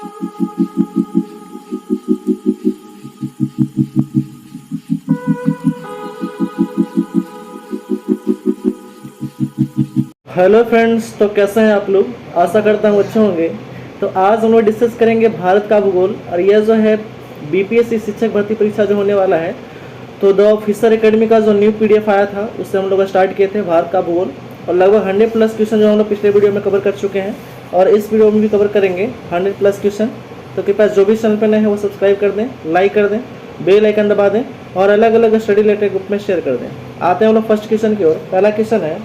Hello friends, तो कैसे हैं आप लोग। आशा करता हूँ अच्छे होंगे। तो आज हम लोग डिस्कस करेंगे भारत का भूगोल, और यह जो है बीपीएससी शिक्षक भर्ती परीक्षा जो होने वाला है, तो द ऑफिसर एकेडमी का जो न्यू पीडीएफ आया था उससे हम लोग स्टार्ट किए थे भारत का भूगोल, और लगभग 100+ क्वेश्चन जो हम लोग पिछले वीडियो में कवर कर चुके हैं, और इस वीडियो में भी कवर करेंगे 100+ क्वेश्चन। तो कृपया जो भी चैनल पर नए हैं वो सब्सक्राइब कर दें, लाइक कर दें, बेल आइकन दबा दें, और अलग अलग स्टडी रिलेटेड ग्रुप में शेयर कर दें। आते हैं हम लोग फर्स्ट क्वेश्चन की ओर। पहला क्वेश्चन है,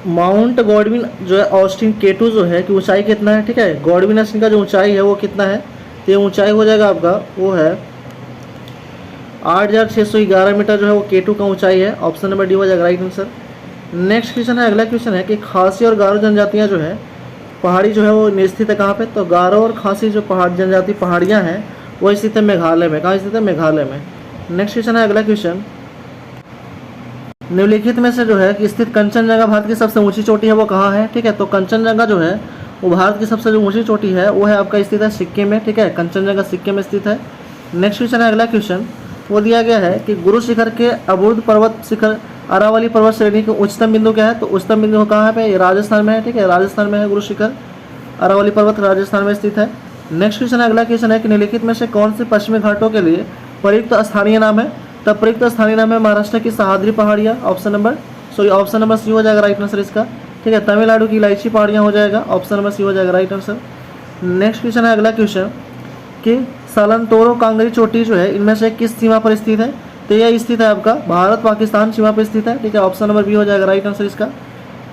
माउंट गॉडविन जो है ऑस्टिन K2 जो है कि ऊंचाई कितना है। ठीक है, गॉडविन ऑस्टिन का जो ऊंचाई है वो कितना है, तो ये ऊंचाई हो जाएगा आपका, वो है 8611 मीटर जो है वो K2 का ऊंचाई है। ऑप्शन नंबर डी हो जाएगा राइट आंसर। नेक्स्ट क्वेश्चन है, अगला क्वेश्चन है कि खासी और गारो जनजातियाँ जो है पहाड़ी जो है वो स्थित है कहाँ पे, तो गारो और खासी जो पहाड़ जनजाति पहाड़ियाँ हैं वो स्थित है मेघालय में। कहाँ स्थित है, मेघालय में। नेक्स्ट क्वेश्चन है, अगला क्वेश्चन, निम्नलिखित में से जो है कि स्थित कंचनजंगा भारत की सबसे ऊंची चोटी है वो कहाँ है। ठीक है, तो कंचनजंगा जो है वो भारत की सबसे जो ऊंची चोटी है वो है आपका स्थित है सिक्किम में। ठीक है, कंचनजंगा सिक्किम में स्थित है। नेक्स्ट क्वेश्चन है, अगला क्वेश्चन, वो दिया गया है कि गुरु शिखर के अबुर्द पर्वत शिखर अरावली पर्वत श्रेणी के उच्चतम बिंदु क्या है, तो उच्चतम बिंदु कहाँ पे, राजस्थान में है। ठीक है, राजस्थान में है गुरु शिखर अरावली पर्वत, राजस्थान में स्थित है। नेक्स्ट क्वेश्चन है, अगला क्वेश्चन है कि निम्नलिखित में से कौन से पश्चिमी घाटों के लिए प्रयुक्त स्थानीय नाम है, तब प्रयुक्त स्थानीय नाम है महाराष्ट्र की सह्याद्री पहाड़ियाँ। ऑप्शन नंबर सी हो जाएगा राइट आंसर इसका। ठीक है, तमिलनाडु की इलायची पहाड़ियाँ हो जाएगा। ऑप्शन नंबर सी हो जाएगा राइट आंसर। नेक्स्ट क्वेश्चन है, अगला क्वेश्चन कि सालंतोरो कांगरी चोटी जो है इनमें से किस सीमा पर स्थित है, तो यह स्थित है आपका भारत पाकिस्तान सीमा पर स्थित है। ठीक है, ऑप्शन नंबर बी हो जाएगा राइट आंसर इसका।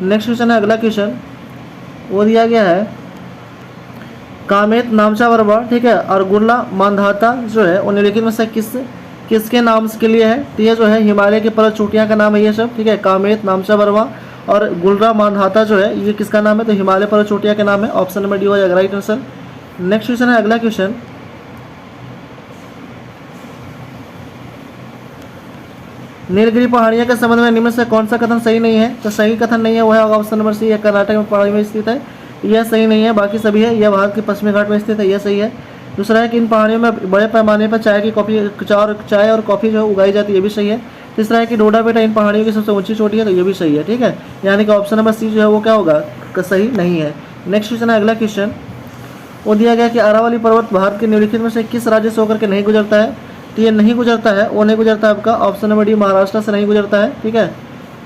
नेक्स्ट क्वेश्चन है, अगला क्वेश्चन, वो दिया गया है कामेत नामचा बरवा, ठीक है, और गुरला मांधाता जो है वो निम्नलिखित में से किसके नाम के लिए है, तो ये जो है हिमालय की पर्वत चोटियाँ का नाम है ये सब। ठीक है, कामेत नामचा बरवा और गुलरा मांधाता जो है ये किसका नाम है, तो हिमालय पर्वत चोटियाँ का नाम है। ऑप्शन नंबर डी हो जाएगा राइट आंसर। नेक्स्ट क्वेश्चन है, अगला क्वेश्चन, नीलगिरी पहाड़ियाँ के संबंध में निम्न से कौन सा कथन सही नहीं है, तो सही कथन नहीं है वो है ऑप्शन नंबर सी, कर्नाटक में पहाड़ी में स्थित है, यह सही नहीं है। बाकी सभी है, यह भारत के पश्चिमी घाट में स्थित है, यह सही है। दूसरा है कि इन पहाड़ियों में बड़े पैमाने पर चाय और कॉफ़ी जो है उगाई जाती है, ये भी सही है। तीसरा है कि डोडा बेटा इन पहाड़ियों की सबसे ऊंची चोटी है, तो ये भी सही है। ठीक है, यानी कि ऑप्शन नंबर सी जो है वो क्या होगा, सही नहीं है। नेक्स्ट क्वेश्चन है, अगला क्वेश्चन, वो दिया गया कि अरावली पर्वत भारत के निम्नलिखित में से किस राज्य से होकर के नहीं गुजरता है, तो ये नहीं गुजरता है, वो नहीं गुजरता है आपका ऑप्शन नंबर डी, महाराष्ट्र से नहीं गुजरता है। ठीक है,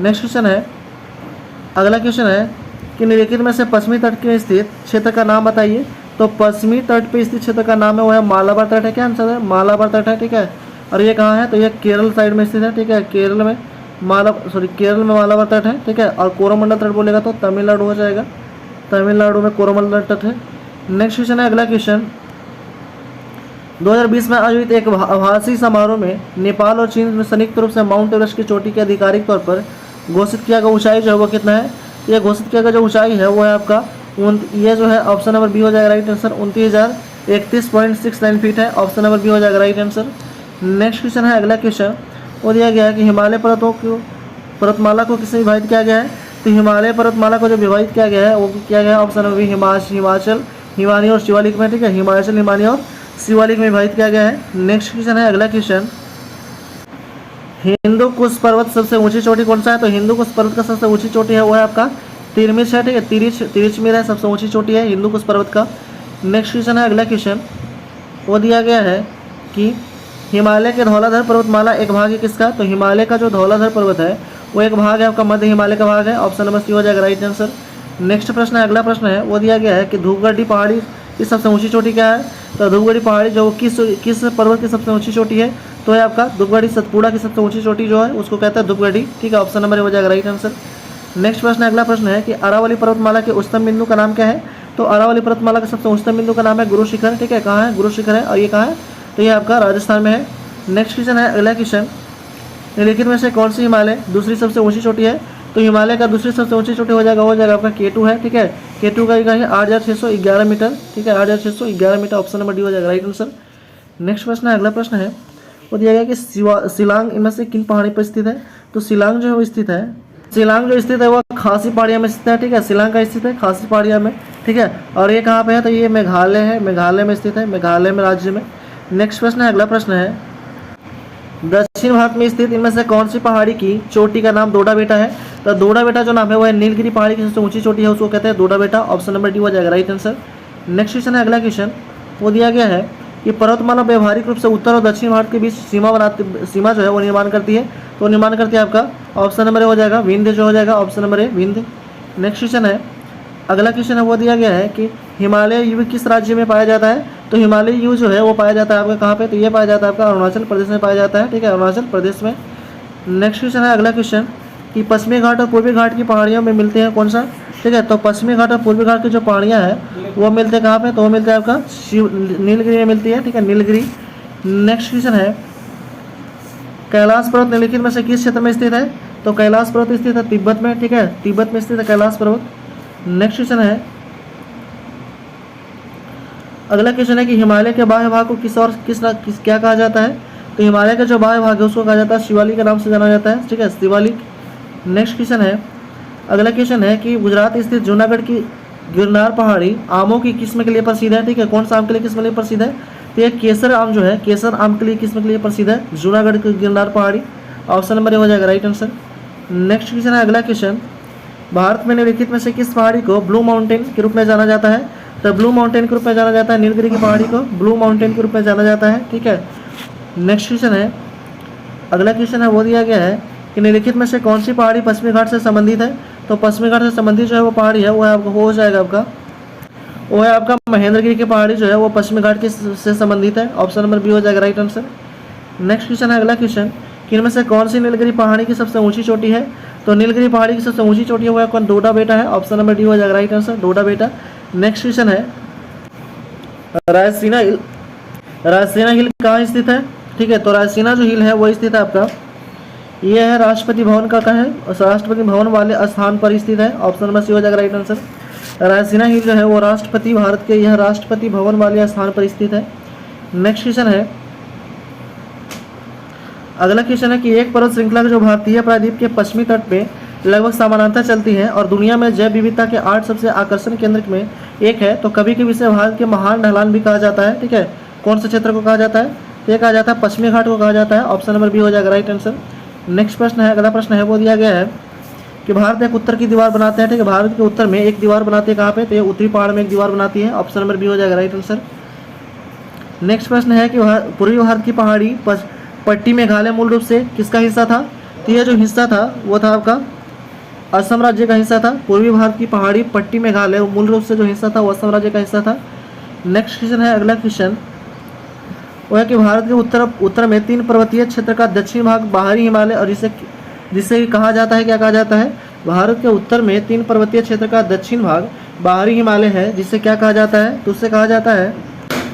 नेक्स्ट क्वेश्चन है, अगला क्वेश्चन है कि निम्नलिखित में से पश्चिमी तट के स्थित क्षेत्र का नाम बताइए, तो पश्चिमी तट पे स्थित क्षेत्र का नाम है वो है मालाबार तट है। क्या आंसर है, मालाबार तट है। ठीक है, और ये कहाँ है, तो ये केरल साइड में स्थित है। ठीक है, केरल में मालाबार तट है। ठीक है, और कोरोमंडल तट बोलेगा तो तमिलनाडु हो जाएगा, तमिलनाडु में कोरोमंडल तट है। नेक्स्ट क्वेश्चन है, अगला क्वेश्चन, 2020 में आयोजित एक आभासी समारोह में नेपाल और चीन ने संयुक्त रूप से माउंट एवरेस्ट की चोटी के आधिकारिक तौर पर घोषित किया गया ऊंचाई जो है वो कितना है, यह घोषित किया गया जो ऊंचाई है वो है आपका ये जो है ऑप्शन नंबर बी हो जाएगा राइट आंसर, 29,031.69 फीट है। ऑप्शन नंबर बी हो जाएगा राइट आंसर। नेक्स्ट क्वेश्चन है, अगला क्वेश्चन, वो दिया गया है कि हिमालय पर्वतमाला को किससे विभाजित किया गया है, तो हिमालय पर्वतमाला को जो विभाजित किया गया है वो किया गया है option number B, Himachal Himani और शिवालिक में। ठीक है, हिमाचल हिमानी और शिवालिक में विभाजित किया गया है। नेक्स्ट क्वेश्चन है, अगला क्वेश्चन, हिंदू कुश पर्वत सबसे ऊंची चोटी कौन सा है, तो हिंदू कुश पर्वत का सबसे ऊंची चोटी है वो है आपका तिरमिश है। ठीक है, तिरिचमिर है, सबसे ऊंची चोटी है हिंदू कुश पर्वत का। नेक्स्ट क्वेश्चन है, अगला क्वेश्चन, वो दिया गया है कि हिमालय के धौलाधर पर्वतमाला एक भाग है किसका, तो हिमालय का जो धौलाधर पर्वत है वो एक भाग है आपका मध्य हिमालय का भाग है। ऑप्शन नंबर सी हो जाएगा राइट आंसर। नेक्स्ट प्रश्न है, अगला प्रश्न है, वो दिया गया है कि धूपगढ़ी पहाड़ी की सबसे ऊंची चोटी क्या है, तो धूपगढ़ी पहाड़ी जो किस पर्वत की सबसे ऊंची चोटी है, तो है आपका धूपगढ़ी सतपुड़ा की सबसे ऊंची चोटी जो है उसको कहता है धूपगढ़ी। ठीक है, ऑप्शन नंबर हो जाएगा राइट आंसर। नेक्स्ट प्रश्न, अगला प्रश्न है कि अरावली पर्वतमाला के उच्चतम बिंदु का नाम क्या है, तो अरावली पर्वतमाला का सबसे उच्चतम बिंदु का नाम है गुरु शिखर। ठीक है, कहाँ है, गुरु शिखर है, और ये कहाँ है, तो ये आपका राजस्थान में है। नेक्स्ट क्वेश्चन है, अगला क्वेश्चन, निम्नलिखित में से कौन सी हिमालय दूसरी सबसे ऊंची चोटी है, तो हिमालय का दूसरी सबसे ऊंची चोटी हो जाएगा आपका K2 है। ठीक है, K2 का है 8,611 मीटर। ठीक है, 8,611 मीटर। ऑप्शन नंबर डी हो जाएगा राइट आंसर। नेक्स्ट प्रश्न है, अगला प्रश्न है, वो दिया गया कि शिलांग इनमें से किन पहाड़ी पर स्थित है, तो शिलांग जो है वो स्थित है, शिलांग जो स्थित है वो खासी पहाड़ियाँ में स्थित है। ठीक है, शिलांग का स्थित है खासी पहाड़ियाँ में। ठीक ठीक है। और ये कहाँ पे है, तो ये मेघालय है, मेघालय में स्थित है, मेघालय में राज्य में। नेक्स्ट प्रश्न है, अगला प्रश्न है, दक्षिण भारत में स्थित इनमें से कौन सी पहाड़ी की चोटी का नाम दोडा बेटा है। तो दोडा बेटा जो नाम है वो है नीलगिरी पहाड़ी की सबसे ऊंची चोटी है, उसको कहते हैं दोडा बेटा। ऑप्शन नंबर डी हो जाएगा राइट आंसर। नेक्स्ट क्वेश्चन है, अगला क्वेश्चन वो दिया गया है कि पर्वतमाला व्यवहारिक रूप से उत्तर और दक्षिण भारत के बीच सीमा जो है वो निर्माण करती है। तो निर्माण करती है आपका ऑप्शन नंबर ए हो जाएगा विंध्य, जो हो जाएगा option number A Vindhya. Next question है, अगला क्वेश्चन है वो दिया गया है कि हिमालय युग किस राज्य में पाया जाता है। तो हिमालय युग जो है वो पाया जाता है आपका कहाँ पे, तो ये पाया जाता है आपका अरुणाचल प्रदेश में पाया जाता है, ठीक है, अरुणाचल प्रदेश में। नेक्स्ट क्वेश्चन है, अगला क्वेश्चन कि पश्चिमी घाट और पूर्वी घाट की पहाड़ियों में मिलते हैं कौन सा, ठीक है। तो पश्चिमी घाट और पूर्वी घाट की जो पहाड़ियाँ हैं वो मिलते हैं कहाँ पे, तो वो मिलते हैं आपका नीलगिरी में मिलती है, ठीक है, नीलगिरी। नेक्स्ट क्वेश्चन है, कैलाश पर्वत निम्नलिखित में से किस क्षेत्र में स्थित है। तो कैलाश पर्वत स्थित है तिब्बत में, ठीक है, तिब्बत में स्थित है कैलाश पर्वत। नेक्स्ट क्वेश्चन है, अगला क्वेश्चन है कि हिमालय के बाह्य भाग को किस क्या कहा जाता है। तो हिमालय का जो बाह्य भाग है उसको कहा जाता है शिवालिक के नाम से जाना जाता है, ठीक है, शिवालिक। नेक्स्ट क्वेश्चन है, अगला क्वेश्चन है कि गुजरात स्थित जूनागढ़ की गिरनार पहाड़ी आमों की किस्म के लिए प्रसिद्ध है, ठीक है, कौन सा आम के लिए किस्म के लिए प्रसिद्ध है। तो ये केसर आम जो है, केसर आम के लिए किस्म के लिए प्रसिद्ध है जूनागढ़ की गिरनार पहाड़ी। ऑप्शन नंबर ए हो जाएगा राइट आंसर। नेक्स्ट क्वेश्चन है, अगला क्वेश्चन, भारत में निम्नलिखित में से किस पहाड़ी को ब्लू माउंटेन के रूप में जाना जाता है। तो ब्लू माउंटेन के रूप में जाना जाता है नीलगिरी की पहाड़ी को ब्लू माउंटेन के रूप में जाना जाता है, ठीक है। नेक्स्ट क्वेश्चन है, अगला क्वेश्चन है वो दिया गया है कि निम्नलिखित में से कौन सी पहाड़ी पश्चिमी घाट से संबंधित है। तो पश्चिमी घाट से संबंधित जो है वो पहाड़ी है वो है आपका हो जाएगा आपका वो है आपका महेंद्रगिरी की पहाड़ी जो है वो पश्चिमी घाट के से संबंधित है। ऑप्शन नंबर बी हो जाएगा राइट आंसर। नेक्स्ट क्वेश्चन है, अगला क्वेश्चन कि इनमें से कौन सी नीलगिरी पहाड़ी की सबसे ऊंची चोटी है। तो नीलगिरी पहाड़ी की सबसे ऊंची चोटी है वो कौन, डोडा बेटा है। ऑप्शन नंबर डी हो जाएगा राइट आंसर, डोडा बेटा। नेक्स्ट क्वेश्चन है, रायसीना हिल, रायसीना हिल कहाँ स्थित है, ठीक है। तो रायसीना जो हिल है वो स्थित है आपका ये है राष्ट्रपति भवन का कहाँ है, राष्ट्रपति भवन वाले स्थान पर स्थित है। ऑप्शन नंबर सी हो जाएगा राइट आंसर। रायसीना हिल जो है वो राष्ट्रपति भारत के यह राष्ट्रपति भवन वाले स्थान पर स्थित है। नेक्स्ट क्वेश्चन है, अगला क्वेश्चन है कि एक पर्वत श्रृंखला जो भारतीय प्रायद्वीप के पश्चिमी तट पे लगभग समानांतर चलती है और दुनिया में जैव विविधता के 8 सबसे आकर्षण केंद्र में एक है। तो कभी कभी इसे भारत के महान ढलान भी कहा जाता है, ठीक है। कौन से क्षेत्र को कहा जाता है, तो ये कहा जाता है पश्चिमी घाट को कहा जाता है। ऑप्शन नंबर बी हो जाएगा राइट आंसर। नेक्स्ट प्रश्न है, अगला प्रश्न है वो दिया गया है कि भारत एक उत्तर की दीवार बनाते हैं, ठीक है, भारत के उत्तर में एक दीवार बनाती है कहाँ पे, तो ये उत्तरी पहाड़ में एक दीवार बनाती है। ऑप्शन नंबर बी हो जाएगा राइट आंसर। नेक्स्ट प्रश्न है कि पूर्वी भारत की पहाड़ी पट्टी मेघालय मूल रूप से किसका हिस्सा था। तो यह जो हिस्सा था वो था आपका असम राज्य का हिस्सा था। पूर्वी भारत की पहाड़ी पट्टी मेघालय मूल रूप से जो हिस्सा था वो असम राज्य का हिस्सा था। नेक्स्ट क्वेश्चन है, अगला क्वेश्चन वो है कि भारत के उत्तर में 3 पर्वतीय क्षेत्र का दक्षिण भाग बाहरी हिमालय और जिसे कहा जाता है, क्या कहा जाता है। भारत के उत्तर में 3 पर्वतीय क्षेत्र का दक्षिण भाग बाहरी हिमालय है जिसे क्या कहा जाता है, तो उससे कहा जाता है,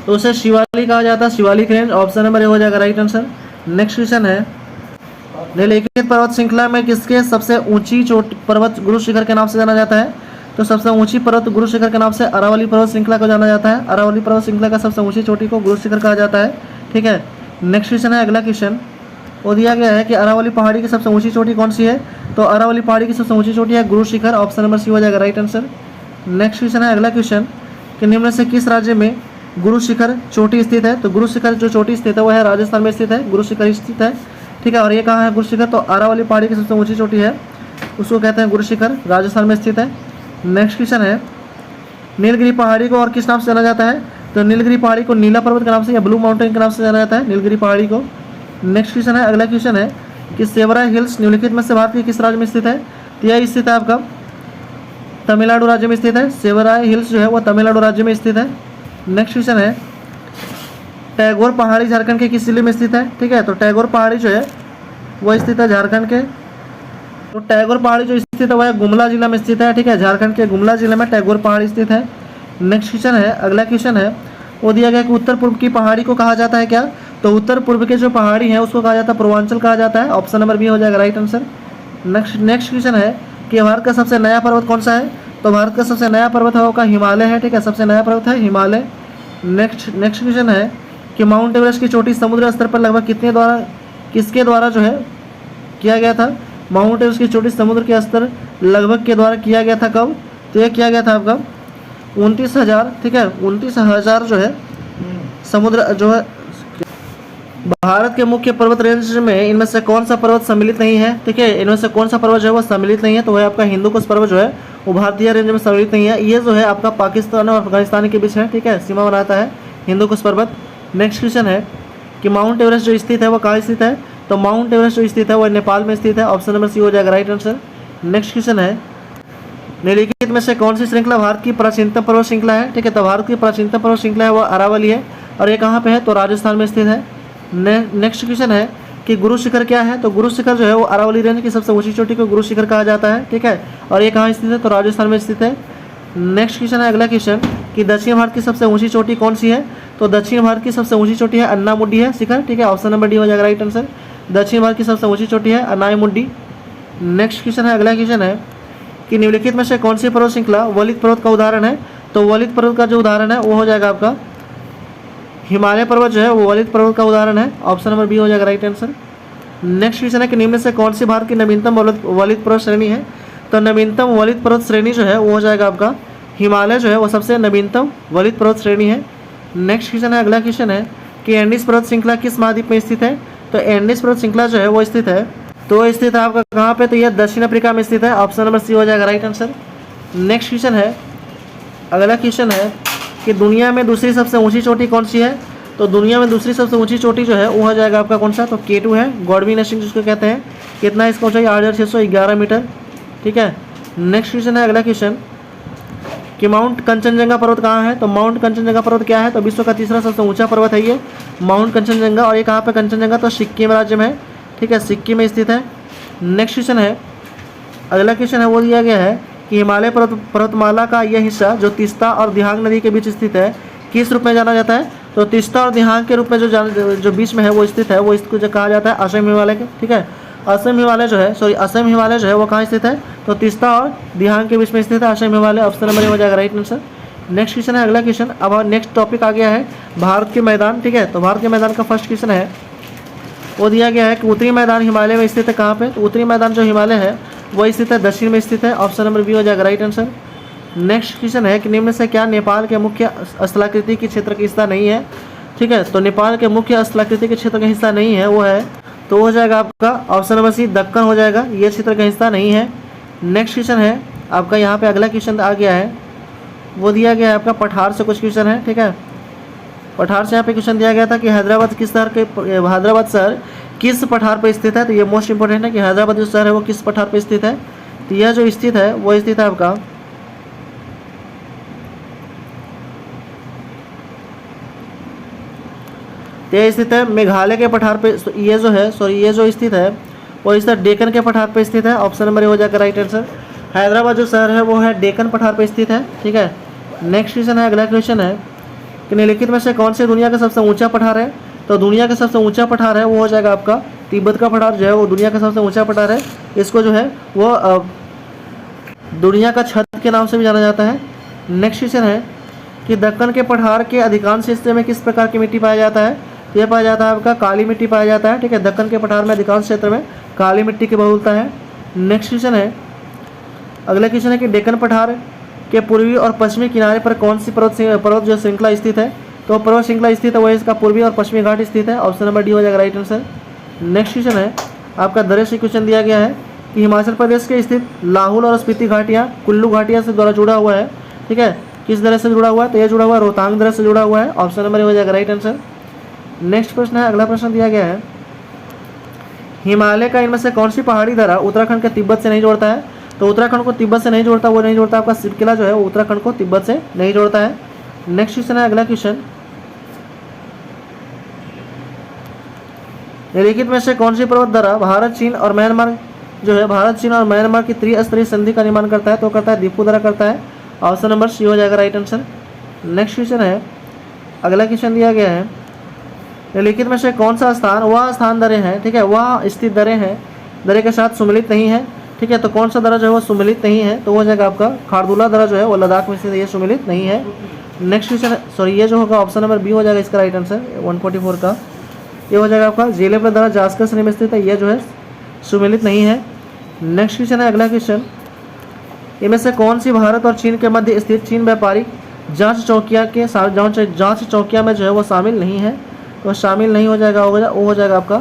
तो उसे शिवालिक कहा जाता है, Shivalik range. Option number A हो जाएगा राइट आंसर। नेक्स्ट क्वेश्चन है, निम्नलिखित पर्वत श्रृंखला में किसके सबसे ऊंची पर्वत गुरु शिखर के नाम से जाना जाता है। तो सबसे ऊंची पर्वत गुरु शिखर के नाम से अरावली पर्वत श्रृंखला को जाना जाता है। अरावली पर्वत श्रृंखला का सबसे ऊंची चोटी को गुरु शिखर कहा जाता है, ठीक है। नेक्स्ट क्वेश्चन है, अगला क्वेश्चन वो दिया गया है कि अरावली पहाड़ी की सबसे ऊंची चोटी कौन सी है। तो अरावली पहाड़ी की सबसे ऊंची चोटी है Guru Shikhar. Option number C हो जाएगा राइट आंसर। नेक्स्ट क्वेश्चन है, अगला क्वेश्चन कि निम्न से किस राज्य में गुरु शिखर चोटी स्थित है। तो गुरु शिखर जो चोटी स्थित है वो है राजस्थान में स्थित है, गुरु शिखर स्थित है, ठीक है। और ये कहाँ है गुरु शिखर, तो अरावली पहाड़ी की सबसे ऊंची चोटी है उसको कहते हैं गुरु शिखर, राजस्थान में स्थित है। नेक्स्ट क्वेश्चन है, नीलगिरी पहाड़ी को और किस नाम से जाना जाता है। तो नीलगिरी पहाड़ी को नीला पर्वत के नाम से या ब्लू माउंटेन के नाम से जाना जाता है नीलगिरी पहाड़ी को। नेक्स्ट क्वेश्चन है, अगला क्वेश्चन है कि सेवरा हिल्स निम्नलिखित में से भारत के किस राज्य में स्थित है। तो यह स्थित है आपका तमिलनाडु राज्य में स्थित है। सेवरा हिल्स जो है वो तमिलनाडु राज्य में स्थित है। नेक्स्ट क्वेश्चन है, टैगोर पहाड़ी झारखंड के किस जिले में स्थित है, ठीक है। तो टैगोर पहाड़ी जो है वो स्थित है झारखंड के, तो टैगोर पहाड़ी जो स्थित है वह गुमला जिला में स्थित है, ठीक है, झारखंड के गुमला जिले में टैगोर पहाड़ी स्थित है। नेक्स्ट क्वेश्चन है, अगला क्वेश्चन है वो दिया गया कि उत्तर पूर्व की पहाड़ी को कहा जाता है क्या। तो उत्तर पूर्व के जो पहाड़ी है उसको कहा जाता है पूर्वांचल कहा जाता है। ऑप्शन नंबर बी हो जाएगा राइट आंसर। नेक्स्ट क्वेश्चन है कि भारत का सबसे नया पर्वत कौन सा है। तो भारत का सबसे नया पर्वत है वो का हिमालय है, ठीक है, सबसे नया पर्वत है हिमालय। नेक्स्ट क्वेश्चन है कि माउंट एवरेस्ट की चोटी समुद्र स्तर पर लगभग किसके द्वारा जो है किया गया था। माउंट एवरेस्ट की चोटी समुद्र के स्तर लगभग के द्वारा किया गया था कब। तो यह किया गया था आपका 29,000, ठीक है, 29,000 जो है समुद्र जो है। भारत के मुख्य पर्वत रेंज में इनमें से कौन सा पर्वत सम्मिलित नहीं है, ठीक है, इनमें से कौन सा पर्वत जो है वो सम्मिलित नहीं है, तो वह आपका हिंदू कुश पर्वत जो है वो भारतीय रेंज में सम्मिलित नहीं है। ये जो है आपका पाकिस्तान और अफगानिस्तान के बीच है, ठीक है, सीमा बनाता है हिंदू कुश पर्वत। नेक्स्ट क्वेश्चन है कि माउंट एवरेस्ट जो स्थित है वो कहाँ स्थित है, तो माउंट एवरेस्ट जो स्थित है वो नेपाल में स्थित है। ऑप्शन नंबर सी हो जाएगा राइट आंसर। नेक्स्ट क्वेश्चन है निम्नलिखित में से कौन सी श्रृंखला भारत की प्राचीनतम पर्वत श्रृंखला है, ठीक है, तो भारत की प्राचीनतम पर्वत श्रृंखला है वो अरावली है और ये कहाँ पे है, तो राजस्थान में स्थित है। नेक्स्ट क्वेश्चन है कि गुरु शिखर क्या है, तो गुरु शिखर जो है वो अरावली रेंज की सबसे ऊंची चोटी को गुरु शिखर कहा जाता है, ठीक है, और ये कहाँ स्थित है, तो राजस्थान में स्थित है। नेक्स्ट क्वेश्चन है अगला क्वेश्चन कि दक्षिण भारत की सबसे ऊंची चोटी कौन सी है, तो दक्षिण भारत की सबसे ऊंची चोटी है अन्नामुडी है शिखर, ठीक है, ऑप्शन नंबर डी हो जाएगा राइट आंसर। दक्षिण भारत की सबसे ऊंची चोटी है अन्नामुडी। नेक्स्ट क्वेश्चन है अगला क्वेश्चन है कि निम्नलिखित में से कौन सी पर्वत श्रृंखला वलित पर्वत का उदाहरण है, तो वलित पर्वत का जो उदाहरण है वो हो जाएगा आपका हिमालय पर्वत जो है वो वलित पर्वत का उदाहरण है। ऑप्शन नंबर बी हो जाएगा राइट आंसर। नेक्स्ट क्वेश्चन है कि निम्न में से कौन सी भारत की नवीनतम वलित पर्वत श्रेणी है, तो नवीनतम वलित पर्वत श्रेणी जो है वो हो जाएगा आपका हिमालय जो है वो सबसे नवीनतम वलित पर्वत श्रेणी है। नेक्स्ट क्वेश्चन है अगला क्वेश्चन है कि एंडीज पर्वत श्रृंखला किस महाद्वीप में स्थित है, तो एंडीज पर्वत श्रृंखला जो है वो स्थित है, तो स्थित है आपका कहाँ पे, तो यह दक्षिण अफ्रीका में स्थित है। ऑप्शन नंबर सी हो जाएगा राइट आंसर। नेक्स्ट क्वेश्चन है अगला क्वेश्चन है कि दुनिया में दूसरी सबसे ऊंची चोटी कौन सी है, तो दुनिया में दूसरी सबसे ऊंची चोटी जो है वो हो जाएगा आपका कौन सा, तो K2 है, गॉडवी नेस्टिंग जिसको कहते हैं। कितना इसका ऊंचाई 8,611 मीटर, ठीक है। नेक्स्ट क्वेश्चन है अगला क्वेश्चन कि माउंट कंचनजंगा पर्वत कहाँ है, तो माउंट कंचनजंगा पर्वत क्या है, तो विश्व का तीसरा सबसे ऊंचा पर्वत है ये माउंट कंचनजंगा, और ये कहाँ पे कंचनजंगा, तो सिक्किम राज्य में है, ठीक है, सिक्किम में स्थित है। नेक्स्ट क्वेश्चन है अगला क्वेश्चन है वो दिया गया है कि हिमालय पर्वतमाला का यह हिस्सा जो तीस्ता और दिहांग नदी के बीच स्थित है किस रूप में जाना जाता है, तो तीस्ता और दिहांग के रूप में जो बीच में है वो स्थित है, वो इसको जो कहा जाता है असम हिमालय के, ठीक है। असम हिमालय जो है वो कहाँ स्थित है, तो तीस्ता और दिहांग के बीच में स्थित है असम हिमालय। ऑप्शन नंबर हो जाएगा राइट आंसर। नेक्स्ट क्वेश्चन है अगला क्वेश्चन। अब नेक्स्ट टॉपिक आ गया है भारत के मैदान, ठीक है, तो भारत के मैदान का फर्स्ट क्वेश्चन है वो दिया गया है कि उत्तरी मैदान हिमालय में स्थित है कहाँ पे, तो उत्तरी मैदान जो हिमालय है वो स्थित है दक्षिण में स्थित है। ऑप्शन नंबर बी हो जाएगा राइट आंसर। नेक्स्ट क्वेश्चन है कि निम्न से क्या नेपाल के मुख्य स्थलाकृति के क्षेत्र का हिस्सा नहीं है, ठीक है, तो नेपाल के मुख्य स्थलाकृति के क्षेत्र का हिस्सा नहीं है वो है, तो हो जाएगा आपका ऑप्शन नंबर सी दक्कन हो जाएगा, ये क्षेत्र का हिस्सा नहीं है। नेक्स्ट क्वेश्चन है आपका यहाँ पे अगला क्वेश्चन आ गया है वो दिया गया है आपका पठार से कुछ क्वेश्चन है, ठीक है, पठार से यहाँ पे क्वेश्चन दिया गया था कि हैदराबाद शहर किस पठार पर स्थित है, तो ये मोस्ट इंपॉर्टेंट है कि हैदराबाद जो शहर है वो किस पठार पर स्थित है, तो यह जो स्थित है वो स्थित है आपका ये स्थित है मेघालय के पठार पे, ये जो स्थित है वो इस डेक्कन के पठार पे स्थित है। ऑप्शन नंबर हो जाएगा राइट आंसर। हैदराबाद जो शहर है वो है डेक्कन पठार पे स्थित है, ठीक है। नेक्स्ट क्वेश्चन है अगला क्वेश्चन है कि निम्नलिखित में से कौन से दुनिया का सबसे ऊंचा पठार है, तो दुनिया का सबसे ऊंचा पठार है वो हो जाएगा आपका तिब्बत का पठार जो है वो दुनिया का सबसे ऊंचा पठार है। इसको जो है वो दुनिया का छत के नाम से भी जाना जाता है। नेक्स्ट क्वेश्चन है कि दक्कन के पठार के अधिकांश हिस्से में किस प्रकार की मिट्टी पाया जाता है, तो यह पाया जाता है आपका काली मिट्टी पाया जाता है, ठीक है। दक्कन के पठार में अधिकांश क्षेत्र में काली मिट्टी की बहुलता है। नेक्स्ट क्वेश्चन है अगला क्वेश्चन है कि डेक्कन पठार के पूर्वी और पश्चिमी किनारे पर कौन सी पर्वत जो श्रृंखला स्थित है, तो पर्वत श्रृंखला स्थित है वह इसका पूर्वी और पश्चिमी घाट स्थित है। ऑप्शन नंबर डी हो जाएगा राइट आंसर। नेक्स्ट क्वेश्चन है आपका दरे से क्वेश्चन दिया गया है कि हिमाचल प्रदेश के स्थित लाहौल और स्पीति घाटियाँ कुल्लू घाटिया से द्वारा जुड़ा हुआ है, ठीक है, किस दरे से जुड़ा हुआ है, तो यह जुड़ा हुआ है रोहतांग दरे से जुड़ा हुआ है। ऑप्शन नंबर हो जाएगा राइट आंसर। नेक्स्ट प्रश्न है अगला प्रश्न दिया गया है हिमालय का इनमें से कौन सी पहाड़ी दर्रा उत्तराखंड के तिब्बत से नहीं जोड़ता है, तो उत्तराखंड को तिब्बत से नहीं जोड़ता, वो नहीं जोड़ता आपका सिरकिला जो है वो उत्तराखंड को तिब्बत से नहीं जोड़ता है। नेक्स्ट क्वेश्चन है अगला क्वेश्चन निम्नलिखित में से कौन सी पर्वत दर्रा भारत चीन और म्यांमार की त्रिस्तरीय संधि का निर्माण करता है, तो करता है दीपू दर्रा करता है। ऑप्शन नंबर सी हो जाएगा राइट आंसर। नेक्स्ट क्वेश्चन है अगला क्वेश्चन दिया गया है निम्नलिखित में से कौन सा स्थान वह स्थान दरे हैं, ठीक है, वह स्थित दरे हैं दरे के साथ सुमिलित नहीं है, ठीक है, तो कौन सा दर्रा जो है वो सुमिलित नहीं है, तो वो हो जाएगा आपका खारदुला दर्रा जो है वो लद्दाख में स्थित है, ये सुमिलित नहीं है। नेक्स्ट क्वेश्चन ये जो होगा ऑप्शन नंबर बी हो जाएगा इसका राइट आंसर 144 का, ये हो जाएगा आपका जेलेपला दर्रा जास्कर श्रेणी में स्थित है, ये जो है सुमिलित नहीं है। नेक्स्ट क्वेश्चन है अगला क्वेश्चन इनमें से कौन सी भारत और चीन के मध्य स्थित चीन व्यापारिक जांच चौकिया के जांच चौकिया में जो है वो शामिल नहीं है, तो शामिल नहीं हो जाएगा, वो हो जाएगा आपका,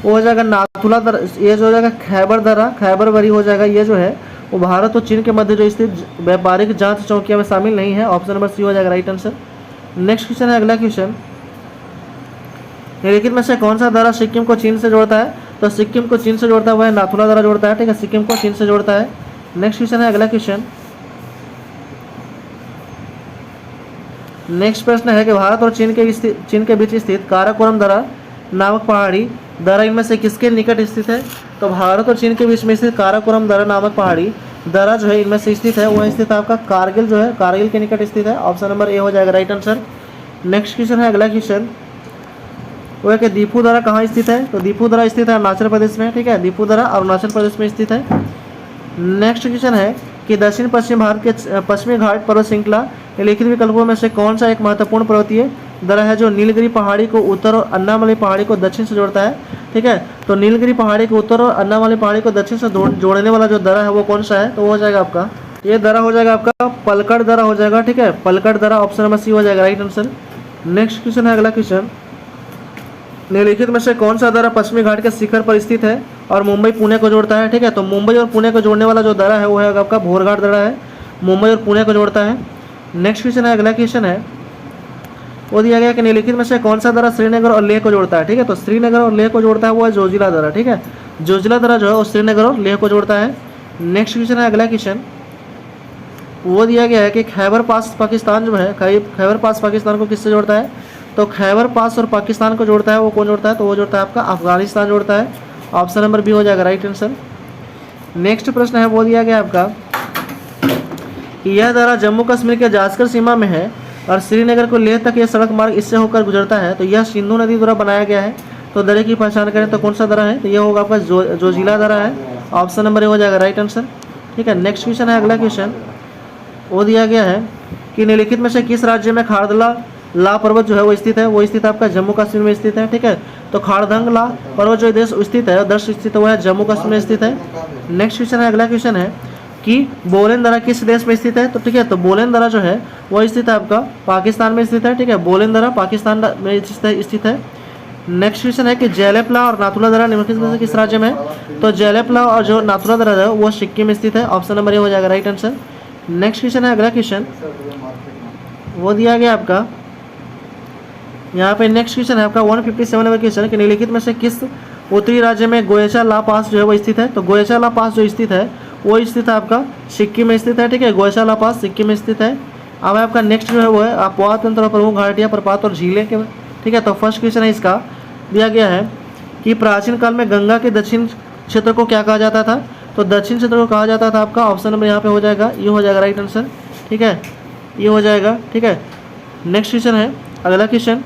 वो हो जाएगा नाथुला दर्रा, ये जो हो जाएगा खैबर दर्रा, खैबर बरी हो जाएगा, ये जो है वो भारत और चीन के मध्य जो स्थित व्यापारिक जांच चौकिया में शामिल नहीं है। ऑप्शन नंबर सी हो जाएगा राइट आंसर। नेक्स्ट क्वेश्चन है, अगला क्वेश्चन, निम्नलिखित में से कौन सा दर्रा सिक्किम को चीन से जोड़ता है? तो सिक्किम को चीन से जोड़ता है वह नाथुला दर्रा जोड़ता है, ठीक है, सिक्किम को चीन से जोड़ता है। नेक्स्ट क्वेश्चन है, अगला क्वेश्चन, नेक्स्ट प्रश्न है कि भारत और चीन के बीच स्थित काराकोरम दर्रा नामक पहाड़ी दर्रा इनमें से किसके निकट स्थित है? तो भारत और चीन के बीच में स्थित काराकोरम दर्रा नामक पहाड़ी दर्रा जो है इनमें से स्थित है, वह स्थित आपका कारगिल जो है, कारगिल के निकट स्थित है। ऑप्शन नंबर ए हो जाएगा राइट आंसर। नेक्स्ट क्वेश्चन है, अगला क्वेश्चन, वो है कि दीफू दर्रा कहाँ स्थित है? तो दीफू दर्रा स्थित है अरुणाचल प्रदेश में, ठीक है, दीफू दर्रा अरुणाचल प्रदेश में स्थित है। नेक्स्ट क्वेश्चन है कि दक्षिण पश्चिम भारत के पश्चिमी घाट पर्वत श्रृंखला निम्नलिखित विकल्पों में से कौन सा एक महत्वपूर्ण पर्वतीय दर्रा है जो नीलगिरी पहाड़ी को उत्तर और अन्नामलई पहाड़ी को दक्षिण से जोड़ता है? ठीक है, तो नीलगिरी पहाड़ी को उत्तर और अन्नामलई पहाड़ी को दक्षिण से जोड़ने वाला जो दर्रा है वो कौन सा है? तो वो हो जाएगा आपका, ये दर्रा हो जाएगा आपका पलकड़ दर्रा हो जाएगा, ठीक है, पलकड़ दर्रा, ऑप्शन नंबर सी हो जाएगा राइट आंसर। नेक्स्ट क्वेश्चन है, अगला क्वेश्चन, निम्नलिखित में से कौन सा दर्रा पश्चिमी घाट के शिखर पर स्थित है और मुंबई पुणे को जोड़ता है? ठीक है, तो मुंबई और पुणे को जोड़ने वाला जो दर्रा है वो है आपका भोरघाट दर्रा है, मुंबई और पुणे को जोड़ता है। नेक्स्ट क्वेश्चन है, अगला क्वेश्चन है, वो दिया गया कि निम्नलिखित में से कौन सा दर्रा श्रीनगर और लेह को जोड़ता है? ठीक है, तो श्रीनगर और लेह को जोड़ता है वो है जोजिला दर्रा, ठीक है, जोजिला दर्रा जो है वो श्रीनगर और लेह को जोड़ता है। नेक्स्ट क्वेश्चन है, अगला क्वेश्चन, वो दिया गया है कि खैबर पास पाकिस्तान जो है, खैबर पास पाकिस्तान को किससे जोड़ता है? तो खैबर पास और पाकिस्तान को जोड़ता है वो कौन जोड़ता है? तो वो जोड़ता है आपका अफगानिस्तान जोड़ता है। ऑप्शन नंबर बी हो जाएगा राइट आंसर। नेक्स्ट प्रश्न है, वो दिया गया आपका कि यह दर्रा जम्मू कश्मीर के जास्कर सीमा में है और श्रीनगर को लेह तक यह सड़क मार्ग इससे होकर गुजरता है, तो यह सिंधु नदी द्वारा बनाया गया है। तो दर्रे की पहचान करें तो कौन सा दर्रा है? तो यह होगा आपका जोजिला दर्रा है। ऑप्शन नंबर ए हो जाएगा राइट आंसर, ठीक है। नेक्स्ट क्वेश्चन है, अगला क्वेश्चन, वो दिया गया है कि निम्नलिखित में से किस राज्य में खारदला ला पर्वत जो है वो स्थित है? वो स्थित आपका जम्मू कश्मीर में स्थित है, ठीक है, तो खारदंग ला पर्वत जो देश स्थित है, दर्श स्थित है, वो है जम्मू कश्मीर में स्थित है। नेक्स्ट क्वेश्चन है, अगला क्वेश्चन है कि बोलेन दर्रा किस देश में स्थित है? तो ठीक है, तो बोलेन दर्रा जो है वो स्थित है आपका पाकिस्तान में स्थित है, ठीक है, बोलेन दर्रा पाकिस्तान में स्थित है। नेक्स्ट क्वेश्चन है कि जेलेपला और नाथुला दर्रा निम्नलिखित में से किस राज्य में है? तो जेलेपला और जो नाथुला दर्रा है वो सिक्किम में स्थित है। ऑप्शन नंबर ए हो जाएगा राइट आंसर। नेक्स्ट क्वेश्चन है, अगला क्वेश्चन, वो दिया गया आपका यहाँ पे नेक्स्ट क्वेश्चन है आपका 157 नंबर क्वेश्चन कि निम्नलिखित में से किस उत्तरी राज्य में गोयचा ला पास जो है वो स्थित है? तो गोयचा ला पास जो स्थित है वो स्थित है आपका सिक्किम में स्थित है, ठीक है, गोयचा ला पास सिक्किम में स्थित है। अब आपका नेक्स्ट जो है वो है अपोहा तंत्र और प्रमुख घाटियाँ प्रपात और झीलें के, ठीक है। तो फर्स्ट क्वेश्चन है इसका दिया गया है कि प्राचीन काल में गंगा के दक्षिण क्षेत्र को क्या कहा जाता था? तो दक्षिण क्षेत्र को कहा जाता था आपका, ऑप्शन नंबर यहाँ पे हो जाएगा, ये हो जाएगा राइट आंसर, ठीक है, ये हो जाएगा, ठीक है। नेक्स्ट क्वेश्चन है, अगला क्वेश्चन,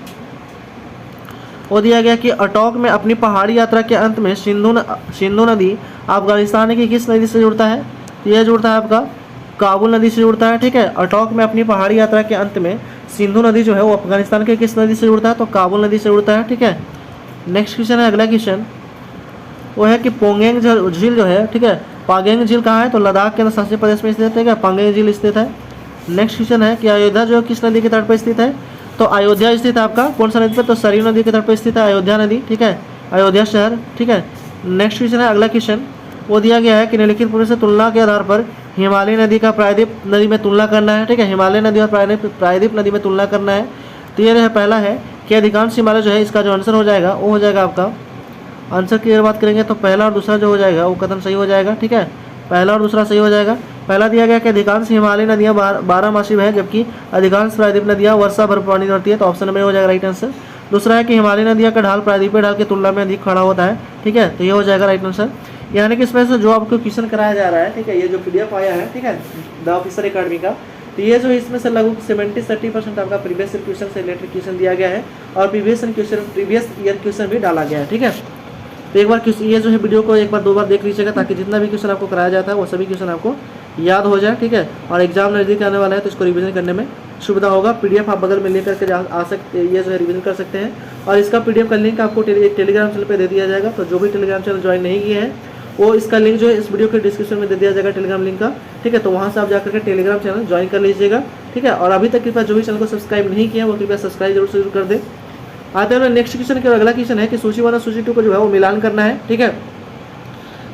वो दिया गया कि अटोक में अपनी पहाड़ी यात्रा के अंत में सिंधु नदी अफगानिस्तान की किस नदी से जुड़ता है? तो यह जुड़ता है आपका काबुल नदी से जुड़ता है, ठीक है। अटोक में अपनी पहाड़ी यात्रा के अंत में सिंधु नदी जो है वो अफगानिस्तान के किस नदी से जुड़ता है? तो काबुल नदी से जुड़ता है, ठीक है। नेक्स्ट क्वेश्चन है, अगला क्वेश्चन, वो है कि पोंगेंग झील जो है, ठीक है, पागेंग झील कहाँ है? तो लद्दाख केंद्र शासित प्रदेश में स्थित है, ठीक है, पागेंग झील स्थित है। नेक्स्ट क्वेश्चन है कि अयोध्या जो किस नदी के तट पर स्थित है? तो अयोध्या स्थित है आपका कौन सा नदी पर? तो सरयू नदी के तट पर स्थित है अयोध्या नदी, ठीक है, अयोध्या शहर, ठीक है। नेक्स्ट क्वेश्चन है, अगला क्वेश्चन, वो दिया गया है कि निम्नलिखित पुरुष से तुलना के आधार पर हिमालय नदी का प्रायद्वीप नदी में तुलना करना है, ठीक है, हिमालय नदी और प्रायद्वीप नदी में तुलना करना है। तो ये पहला है कि अधिकांश हिमालय जो है, इसका जो आंसर हो जाएगा वो हो जाएगा आपका, आंसर की अगर बात करेंगे तो पहला और दूसरा जो हो जाएगा वो कथन सही हो जाएगा, ठीक है, पहला और दूसरा सही हो जाएगा। पहला दिया गया कि अधिकांश हिमालय नदियाँ 12 है जबकि अधिकांश प्रायद्वीप नदियाँ वर्षा भर पानी करती है, तो ऑप्शन नंबर हो जाएगा राइट आंसर। दूसरा है कि हिमालय नदियाँ का ढाल प्रायद्वीपीय ढाल की तुलना में अधिक खड़ा होता है, ठीक है, तो ये हो जाएगा राइट आंसर। यानी कि इसमें से जो आपको क्वेश्चन कराया जा रहा है, ठीक है, ये जो PDF आया है, ठीक है, द ऑफिसर अकेडमी का, तो ये जो इसमें से लगभग 70-30% आपका प्रीवियस क्वेश्चन से रिलेटेड क्वेश्चन दिया गया है और प्रीवियस ईयर क्वेश्चन भी डाला गया है, ठीक है। तो एक बार ये जो है वीडियो को एक बार 2 बार देख लीजिएगा ताकि जितना भी क्वेश्चन आपको कराया जाता है वो सभी क्वेश्चन आपको याद हो जाए, ठीक है, और एग्जाम नज़दीक आने वाला है तो इसको रिवीजन करने में सुविधा होगा। PDF आप बगल में लेकर के आ सकते, ये जो है रिवीजन कर सकते हैं और इसका PDF का लिंक आपको टेलीग्राम चैनल पे दे दिया जाएगा। तो जो भी टेलीग्राम चैनल ज्वाइन नहीं किए हैं वो इसका लिंक जो है इस वीडियो के डिस्क्रिप्शन में दे दिया जाएगा, टेलीग्राम लिंक का, ठीक है। तो वहाँ से आप जाकर के टेलीग्राम चैनल ज्वाइन कर लीजिएगा, ठीक है। और अभी तक कृपया जो भी चैनल को सब्सक्राइब नहीं किया वो कृपया सब्सक्राइब जरूर से जरूर कर दें। आते हैं नेक्स्ट क्वेश्चन की। अगला क्वेश्चन है कि सूची 1 और सूची 2 को जो है वो मिलान करना है, ठीक है।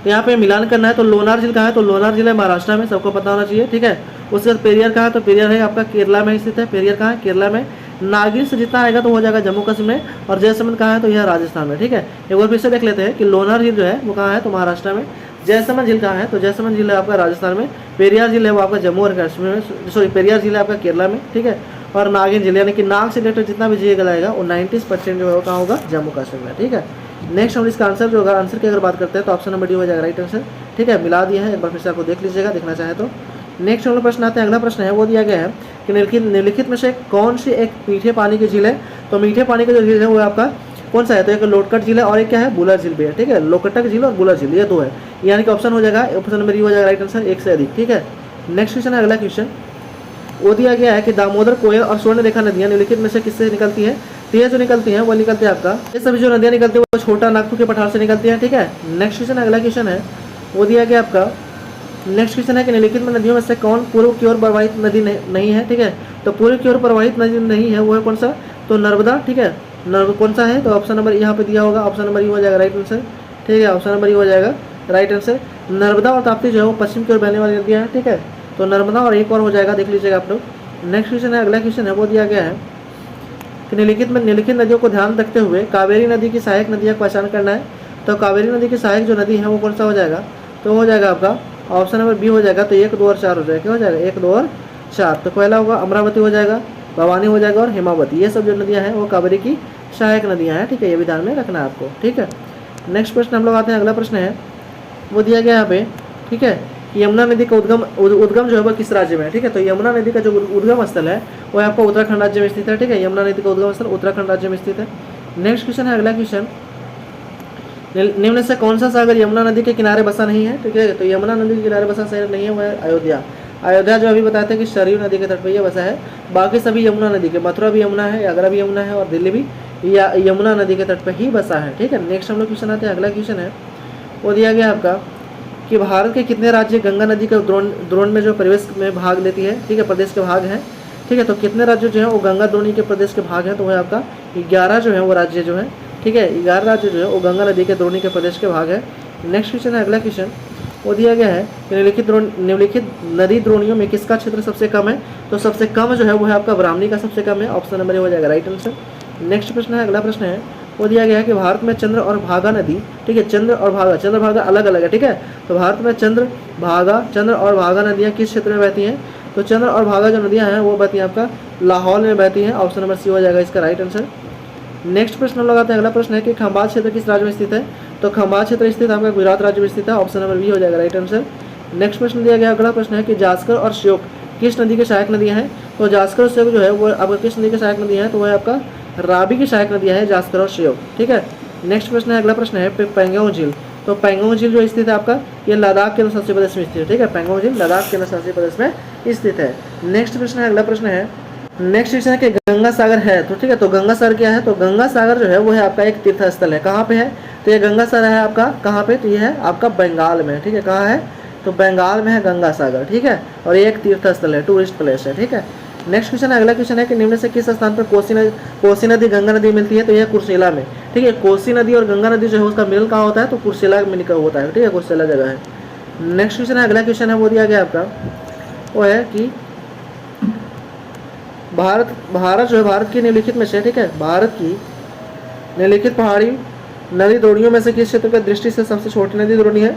तो यहाँ पे मिलान करना है। तो लोनार झील कहाँ है, तो लोनार झील है महाराष्ट्र में, सबको पता होना चाहिए, ठीक है। उसके बाद पेरियार कहाँ है, तो पेरियार है आपका केरला में स्थित है। पेरियार कहाँ है, केरला में। नागिन से जितना आएगा तो हो जाएगा जम्मू कश्मीर में। और जैसलमेर कहाँ है, तो यह राजस्थान में, ठीक है। एक बार फिर से देख लेते हैं कि लोनार झील जो है वो कहाँ है, तो महाराष्ट्र में। जैसलमेर झील कहाँ है, तो जैसलमेर झील है आपका राजस्थान में। पेरियार झील है वो आपका जम्मू और कश्मीर में, सॉरी पेरियार झील है आपका केरला में, ठीक है। और नागिन झील यानी कि नाग से रिलेटेड जितना भी झील आएगा वो 90% जो है वो कहाँ होगा, जम्मू कश्मीर में, ठीक है। नेक्स्ट हम इसका आंसर जो होगा, आंसर की अगर बात करते हैं तो ऑप्शन नंबर डी हो जाएगा राइट आंसर, ठीक है। मिला दिया है, एक बार फिर से आपको देख लीजिएगा देखना चाहे तो। नेक्स्ट वाला प्रश्न आता है, अगला प्रश्न है वो दिया गया है कि निम्नलिखित में से कौन सी एक मीठे पानी की झील है। तो मीठे पानी की जो झील है वो आपका कौन सा है, तो एक लोटकट झील है और एक क्या है, बुलर झील भी है, ठीक है। लोकटक झील और बुलर झील ये दो है, यानी कि ऑप्शन हो जाएगा, ऑप्शन नंबर ई हो जाएगा राइट आंसर, एक से अधिक, ठीक है। नेक्स्ट क्वेश्चन है, अगला क्वेश्चन वो दिया गया है कि दामोदर, कोयल और स्वर्ण रेखा नदियाँ निम्नलिखित में से किससे निकलती है। तो ये जो निकलती हैं वो निकलती है आपका, ये सभी जो नदियाँ निकलती है वो छोटा नागपुर के पठार से निकलती हैं, ठीक है। नेक्स्ट क्वेश्चन अगला क्वेश्चन है वो दिया गया आपका, नेक्स्ट क्वेश्चन है कि निम्नलिखित में नदियों में से कौन पूर्व की ओर प्रवाहित नदी नहीं है, ठीक है। तो पूर्व की ओर प्रवाहित नदी नहीं है वो है कौन सा, तो नर्मदा, ठीक है। कौन सा है, तो ऑप्शन नंबर यहाँ पे दिया होगा, ऑप्शन नंबर ई हो जाएगा राइट आंसर, ठीक है। ऑप्शन नंबर ई हो जाएगा राइट आंसर। नर्मदा और ताप्ती जो है वो पश्चिम की ओर बहने वाली नदियाँ हैं, ठीक है। तो नर्मदा और एक और हो जाएगा, देख लीजिएगा आप लोग। नेक्स्ट क्वेश्चन है, अगला क्वेश्चन है वो दिया गया है कि निम्नलिखित नदियों को ध्यान रखते हुए कावेरी नदी की सहायक नदियाँ को पहचान करना है। तो कावेरी नदी की सहायक जो नदी है वो कौन सा हो जाएगा, तो हो जाएगा आपका ऑप्शन नंबर बी हो जाएगा। तो 1, 2 और 4 हो जाएगा, क्या हो जाएगा, 1, 2 और 4। तो पहला होगा अमरावती हो जाएगा, भवानी हो जाएगा और हेमावती, ये सब जो नदियाँ हैं वो कावेरी की सहायक नदियाँ हैं, ठीक है। ये भी ध्यान में रखना है आपको, ठीक है। नेक्स्ट प्रश्न हम लोग आते हैं, अगला प्रश्न है वो दिया गया यहाँ पे, ठीक है, कि यमुना नदी का उद्गम जो है वो किस राज्य में है, ठीक है। तो यमुना नदी का जो उद्गम स्थल है वो आपका उत्तराखंड राज्य में स्थित है, ठीक है। यमुना नदी का उद्गम स्थल उत्तराखंड राज्य में स्थित है। नेक्स्ट क्वेश्चन है, अगला क्वेश्चन, निम्न से कौन सा सागर यमुना नदी के किनारे बसा नहीं है, ठीक है। तो यमुना नदी के किनारे बसा शहर नहीं है वो है अयोध्या। अयोध्या जो अभी बताते हैं कि सरयू नदी के तट पर यह बसा है। बाकी सभी यमुना नदी के, मथुरा भी यमुना है, आगरा भी यमुना है और दिल्ली भी यमुना नदी के तट पर ही बसा है, ठीक है। नेक्स्ट हम लोग क्वेश्चन आते हैं, अगला क्वेश्चन है वो दिया गया आपका कि भारत के कितने राज्य गंगा नदी के द्रोण में जो प्रवेश में भाग लेती है, ठीक है, प्रदेश के भाग हैं, ठीक है। तो कितने राज्य जो है वो गंगा द्रोणी के प्रदेश के भाग हैं, तो वह आपका 11 जो है वो राज्य जो है, ठीक है। 11 राज्य जो है वो गंगा नदी के द्रोणी के प्रदेश के भाग है। नेक्स्ट क्वेश्चन है, अगला क्वेश्चन वो दिया गया है कि निम्नलिखित नदी द्रोणियों में किसका क्षेत्र सबसे कम है। तो सबसे कम जो है वो है आपका ब्राह्मणी का सबसे कम है, ऑप्शन नंबर हो जाएगा राइट आंसर। नेक्स्ट प्रश्न है, अगला प्रश्न है वो दिया गया है कि भारत में चंद्र और भागा नदी, ठीक है, चंद्र और भागा अलग अलग है, ठीक है। तो भारत में चंद्र और भागा नदियाँ किस क्षेत्र में बहती हैं। तो चंद्र और भागा जो नदियाँ हैं वो बहती हैं आपका लाहौल में बहती हैं, ऑप्शन नंबर सी हो जाएगा इसका राइट आंसर। नेक्स्ट प्रश्न हम लोग आते हैं, अगला प्रश्न है कि खंभात क्षेत्र किस राज्य में स्थित है। तो खंभात क्षेत्र स्थित आपका गुजरात राज्य में स्थित है, ऑप्शन नंबर बी हो जाएगा राइट आंसर। नेक्स्ट प्रश्न दिया गया, अगला प्रश्न है कि जास्कर और श्योक किस नदी के सहायक नदियाँ हैं। तो जास्कर और श्योक जो है वो आपका किस नदी के सहायक नदियाँ हैं, तो वह आपका रावी की सहायक नदियाँ है, जास्कर और श्योक, ठीक है। नेक्स्ट प्रश्न है, अगला प्रश्न है पेंगोंग झील। तो पेंगोंग झील जो स्थित है आपका ये लद्दाख केंद्र शासित प्रदेश में स्थित है, ठीक है। पेंगोंग झील लद्दाख केंद्र शासित प्रदेश में स्थित है। नेक्स्ट प्रश्न है, अगला प्रश्न है, नेक्स्ट क्वेश्चन है कि गंगा सागर है, तो ठीक है। तो गंगा सागर क्या है, तो गंगा सागर जो है वो है आपका एक तीर्थ स्थल है, कहाँ पे है, तो ये गंगा सागर है आपका कहाँ पे, तो ये है आपका बंगाल में, ठीक है। कहाँ है, तो बंगाल में है गंगा सागर, ठीक है। और ये एक तीर्थ स्थल है, टूरिस्ट प्लेस है, ठीक है। नेक्स्ट क्वेश्चन है, अगला क्वेश्चन है कि निम्न से किस स्थान पर कोसी नदी गंगा नदी मिलती है। तो यह कुर्सेला में, ठीक है। कोसी नदी और गंगा नदी जो है उसका मिलन कहाँ होता है, तो कुर्सेला में निकल होता है, ठीक है, कुर्सेला जगह है। नेक्स्ट क्वेश्चन है, अगला क्वेश्चन है वो दिया गया आपका वो है कि भारत जो है भारत की निम्नलिखित में से, ठीक है, भारत की निम्नलिखित पहाड़ी नदी द्रोणियों में से किस क्षेत्र की दृष्टि से सबसे छोटी नदी द्रोणी है।